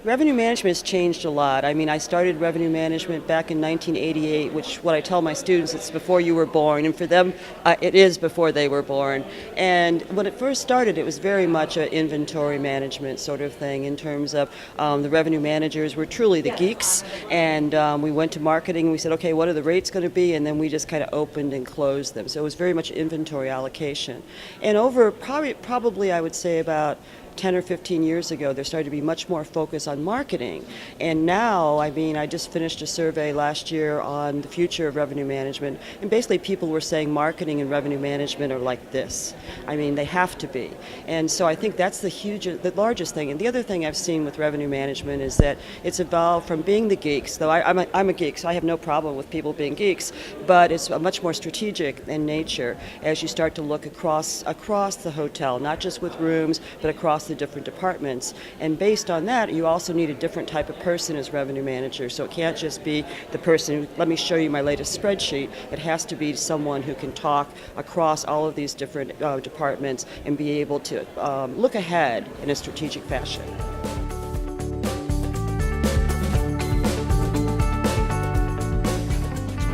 Revenue management has changed a lot. I mean, I started revenue management back in 1988, which what I tell my students, it's before you were born, and for them, it is before they were born. And when it first started, it was very much an inventory management sort of thing in terms of the revenue managers were truly the geeks, and we went to marketing and we said, okay, what are the rates going to be? And then we just kind of opened and closed them. So it was very much inventory allocation. And over probably I would say about 10 or 15 years ago, there started to be much more focus on marketing. And now, I mean, I just finished a survey last year on the future of revenue management, and basically people were saying marketing and revenue management are like this. I mean, they have to be. And so I think that's the largest thing. And the other thing I've seen with revenue management is that it's evolved from being the geeks, though I'm a geek, so I have no problem with people being geeks, but it's much more strategic in nature as you start to look across the hotel, not just with rooms, but across the different departments. And based on that, you also need a different type of person as revenue manager. So it can't just be the person who, let me show you my latest spreadsheet. It has to be someone who can talk across all of these different departments and be able to look ahead in a strategic fashion.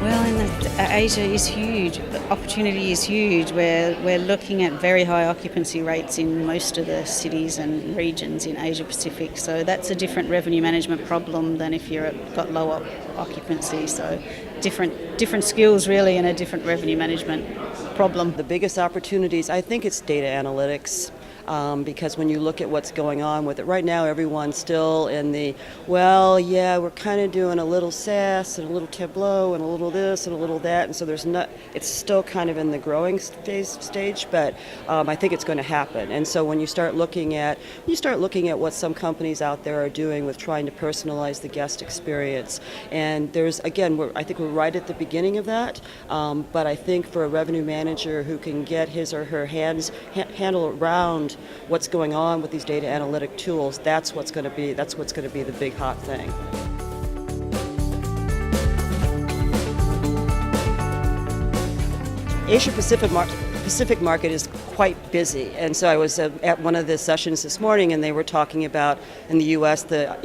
Well, Asia is huge. The opportunity is huge. We're looking at very high occupancy rates in most of the cities and regions in Asia Pacific. So that's a different revenue management problem than if you've got low occupancy. So different skills really, and a different revenue management problem. The biggest opportunities, I think it's data analytics. Because when you look at what's going on with it, right now everyone's still in the, well, yeah, we're kind of doing a little SAS and a little Tableau and a little this and a little that, and so it's still kind of in the growing stage, but I think it's going to happen. And so when you start looking at what some companies out there are doing with trying to personalize the guest experience, and there's, again, I think we're right at the beginning of that, but I think for a revenue manager who can get his or her handle around what's going on with these data analytic tools, that's what's going to be the big hot thing. Asia Pacific market is quite busy, and so I was at one of the sessions this morning, and they were talking about in the U.S. the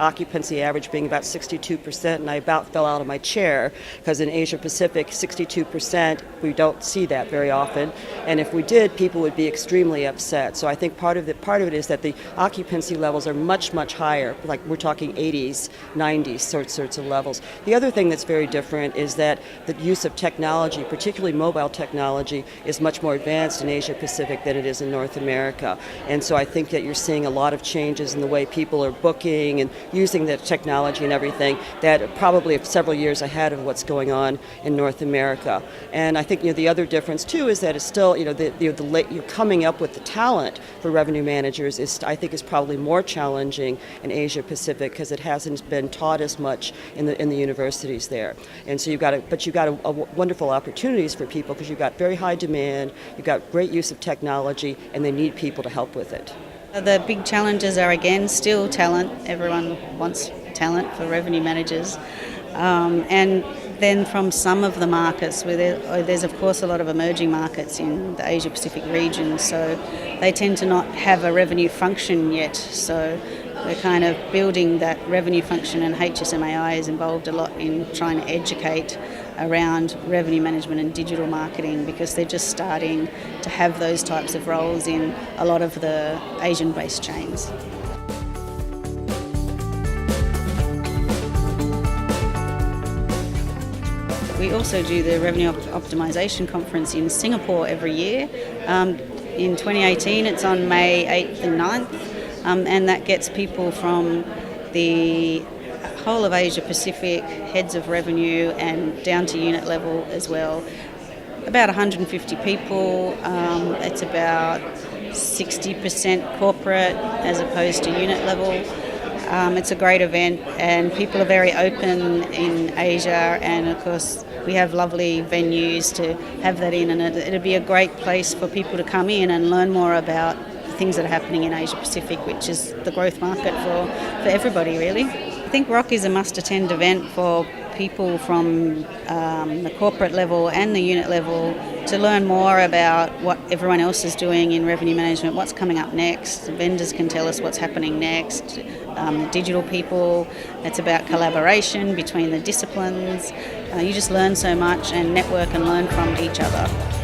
occupancy average being about 62%, and I about fell out of my chair because in Asia Pacific, 62% we don't see that very often, and if we did, people would be extremely upset. So I think part of it is that the occupancy levels are much higher, like we're talking 80s, 90s sorts of levels. The other thing that's very different is that the use of technology, particularly mobile technology, is much more advanced in Asia Pacific than it is in North America. And so I think that you're seeing a lot of changes in the way people are booking and using the technology and everything that are probably several years ahead of what's going on in North America. And I think the other difference too is that it's still you're coming up with the talent for revenue managers is probably more challenging in Asia Pacific because it hasn't been taught as much in the universities there. And so you've got a wonderful opportunities for people because you've got very high demand, you've got great use of technology, and they need people to help with it. The big challenges are, again, still talent. Everyone wants talent for revenue managers. And then from some of the markets, where there's of course a lot of emerging markets in the Asia Pacific region, so they tend to not have a revenue function yet. So we're kind of building that revenue function, and HSMAI is involved a lot in trying to educate around revenue management and digital marketing because they're just starting to have those types of roles in a lot of the Asian-based chains. We also do the Revenue Optimisation Conference in Singapore every year. In 2018 it's on May 8th and 9th, and that gets people from the whole of Asia Pacific, heads of revenue and down to unit level as well. About 150 people. It's about 60% corporate as opposed to unit level. It's a great event and people are very open in Asia, and of course we have lovely venues to have that in, and it'd be a great place for people to come in and learn more about the things that are happening in Asia Pacific, which is the growth market for everybody really. I think ROC is a must-attend event for people from the corporate level and the unit level to learn more about what everyone else is doing in revenue management, what's coming up next. Vendors can tell us what's happening next. Digital people, it's about collaboration between the disciplines. You just learn so much and network and learn from each other.